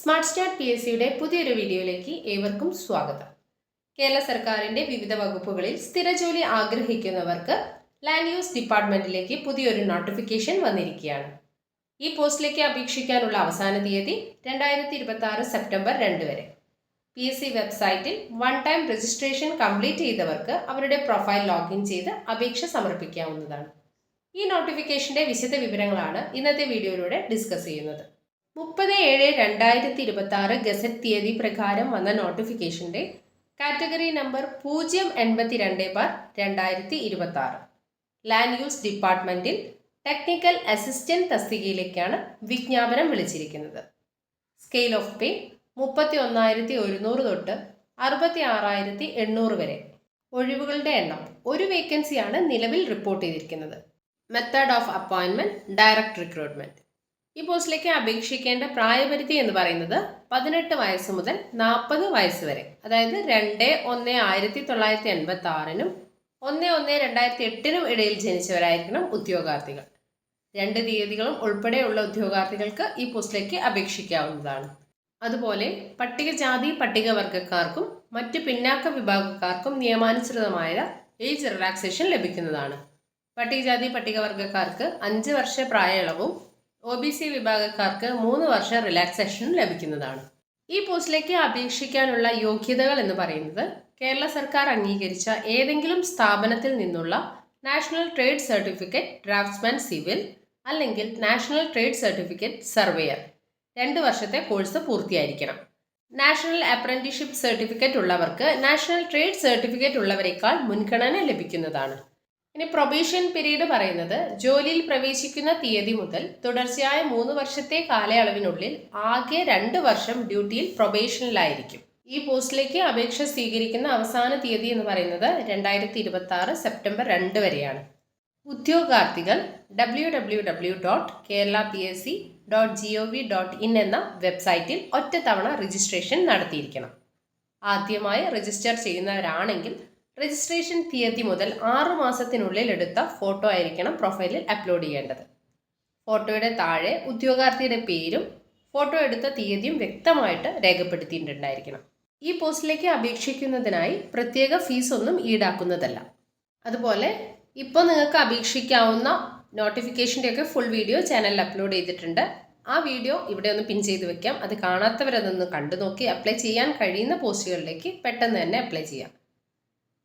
Smart start P S സിയുടെ പുതിയൊരു വീഡിയോയിലേക്ക് ഏവർക്കും സ്വാഗതം. കേരള സർക്കാരിൻ്റെ വിവിധ വകുപ്പുകളിൽ സ്ഥിരജോലി ആഗ്രഹിക്കുന്നവർക്ക് ലാൻഡ് യൂസ് ഡിപ്പാർട്ട്മെൻറ്റിലേക്ക് പുതിയൊരു നോട്ടിഫിക്കേഷൻ വന്നിരിക്കുകയാണ്. ഈ പോസ്റ്റിലേക്ക് അപേക്ഷിക്കാനുള്ള അവസാന തീയതി 2026 സെപ്റ്റംബർ 2 വരെ. പി എസ് സി വെബ്സൈറ്റിൽ വൺ ടൈം രജിസ്ട്രേഷൻ കംപ്ലീറ്റ് ചെയ്തവർക്ക് അവരുടെ പ്രൊഫൈൽ ലോഗിൻ ചെയ്ത് അപേക്ഷ സമർപ്പിക്കാവുന്നതാണ്. ഈ നോട്ടിഫിക്കേഷൻ്റെ വിശദ വിവരങ്ങളാണ് ഇന്നത്തെ വീഡിയോയിലൂടെ ഡിസ്കസ് ചെയ്യുന്നത്. 30/7/2026 ഗസറ്റ് തീയതി പ്രകാരം വന്ന നോട്ടിഫിക്കേഷന്റെ കാറ്റഗറി നമ്പർ 082/2026 ലാൻഡ് യൂസ് ഡിപ്പാർട്ട്മെന്റിൽ ടെക്നിക്കൽ അസിസ്റ്റന്റ് തസ്തികയിലേക്കാണ് വിജ്ഞാപനം വിളിച്ചിരിക്കുന്നത്. സ്കെയിൽ ഓഫ് പേ 31,100 തൊട്ട് 66,800 വരെ. ഒഴിവുകളുടെ എണ്ണം ഒരു വേക്കൻസിയാണ് നിലവിൽ റിപ്പോർട്ട് ചെയ്തിരിക്കുന്നത്. മെത്തേഡ് ഓഫ് അപ്പോയിൻമെന്റ് ഡയറക്റ്റ് റിക്രൂട്ട്മെന്റ്. ഈ പോസ്റ്റിലേക്ക് അപേക്ഷിക്കേണ്ട പ്രായപരിധി എന്ന് പറയുന്നത് 18 വയസ്സ് മുതൽ 40 വയസ്സ് വരെ. അതായത് 2/1/1986 1/1/2008 ഇടയിൽ ജനിച്ചവരായിരിക്കണം ഉദ്യോഗാർത്ഥികൾ. 2 തീയതികളും ഉൾപ്പെടെയുള്ള ഉദ്യോഗാർത്ഥികൾക്ക് ഈ പോസ്റ്റിലേക്ക് അപേക്ഷിക്കാവുന്നതാണ്. അതുപോലെ പട്ടികജാതി പട്ടികവർഗക്കാർക്കും മറ്റ് പിന്നാക്ക വിഭാഗക്കാർക്കും നിയമാനുസൃതമായ ഏജ് റിലാക്സേഷൻ ലഭിക്കുന്നതാണ്. പട്ടികജാതി പട്ടികവർഗക്കാർക്ക് 5 വർഷ പ്രായളവും OBC വിഭാഗക്കാർക്ക് 3 വർഷ റിലാക്സേഷനും ലഭിക്കുന്നതാണ്. ഈ പോസ്റ്റിലേക്ക് അപേക്ഷിക്കാനുള്ള യോഗ്യതകൾ എന്ന് പറയുന്നത് കേരള സർക്കാർ അംഗീകരിച്ച ഏതെങ്കിലും സ്ഥാപനത്തിൽ നിന്നുള്ള national trade certificate draftsman civil അല്ലെങ്കിൽ നാഷണൽ ട്രേഡ് സർട്ടിഫിക്കറ്റ് സർവേയർ 2 വർഷത്തെ കോഴ്സ് പൂർത്തിയായിരിക്കണം. നാഷണൽ അപ്രന്റീസ്ഷിപ്പ് സർട്ടിഫിക്കറ്റ് ഉള്ളവർക്ക് നാഷണൽ ട്രേഡ് സർട്ടിഫിക്കറ്റ് ഉള്ളവരെക്കാൾ മുൻഗണന ലഭിക്കുന്നതാണ്. ഇനി പ്രൊബേഷൻ പീരീഡ് പറയുന്നത് ജോലിയിൽ പ്രവേശിക്കുന്ന തീയതി മുതൽ തുടർച്ചയായ 3 വർഷത്തെ കാലയളവിനുള്ളിൽ ആകെ 2 വർഷം ഡ്യൂട്ടിയിൽ പ്രൊബേഷനിലായിരിക്കും. ഈ പോസ്റ്റിലേക്ക് അപേക്ഷ സ്വീകരിക്കുന്ന അവസാന തീയതി എന്ന് പറയുന്നത് 2026 സെപ്റ്റംബർ 2 വരെയാണ്. ഉദ്യോഗാർത്ഥികൾ www.keralapsc.gov.in എന്ന വെബ്സൈറ്റിൽ ഒറ്റത്തവണ രജിസ്ട്രേഷൻ നടത്തിയിരിക്കണം. ആദ്യമായി രജിസ്റ്റർ ചെയ്യുന്നവരാണെങ്കിൽ രജിസ്ട്രേഷൻ തീയതി മുതൽ 6 മാസത്തിനുള്ളിൽ എടുത്ത ഫോട്ടോ ആയിരിക്കണം പ്രൊഫൈലിൽ അപ്ലോഡ് ചെയ്യേണ്ടത്. ഫോട്ടോയുടെ താഴെ ഉദ്യോഗാർത്ഥിയുടെ പേരും ഫോട്ടോ എടുത്ത തീയതിയും വ്യക്തമായിട്ട് രേഖപ്പെടുത്തിയിട്ടുണ്ടായിരിക്കണം. ഈ പോസ്റ്റിലേക്ക് അപേക്ഷിക്കുന്നതിനായി പ്രത്യേക ഫീസ് ഒന്നും ഈടാക്കുന്നതല്ല. അതുപോലെ ഇപ്പോൾ നിങ്ങൾക്ക് അപേക്ഷിക്കാവുന്ന നോട്ടിഫിക്കേഷൻ്റെയൊക്കെ ഫുൾ വീഡിയോ ചാനലിൽ അപ്ലോഡ് ചെയ്തിട്ടുണ്ട്. ആ വീഡിയോ ഇവിടെ ഒന്ന് പിൻ ചെയ്ത് വെക്കാം. അത് കാണാത്തവരതൊന്ന് കണ്ടു നോക്കി അപ്ലൈ ചെയ്യാൻ കഴിയുന്ന പോസ്റ്റുകളിലേക്ക് പെട്ടെന്ന് തന്നെ അപ്ലൈ ചെയ്യാം.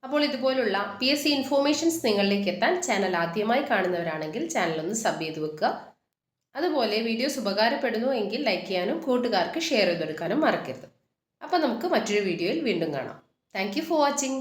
അപ്പോൾ ഇതുപോലുള്ള PSC ഇൻഫോർമേഷൻസ് നിങ്ങളിലേക്ക് എത്താൻ ചാനൽ ആദ്യമായി കാണുന്നവരാണെങ്കിൽ ചാനൽ ഒന്ന് സബ് ചെയ്ത് വെക്കുക. അതുപോലെ വീഡിയോസ് ഉപകാരപ്പെടുന്നു എങ്കിൽ ലൈക്ക് ചെയ്യാനും കൂട്ടുകാർക്ക് ഷെയർ ചെയ്തെടുക്കാനും മറക്കരുത്. അപ്പോൾ നമുക്ക് മറ്റൊരു വീഡിയോയിൽ വീണ്ടും കാണാം. Thank you for watching.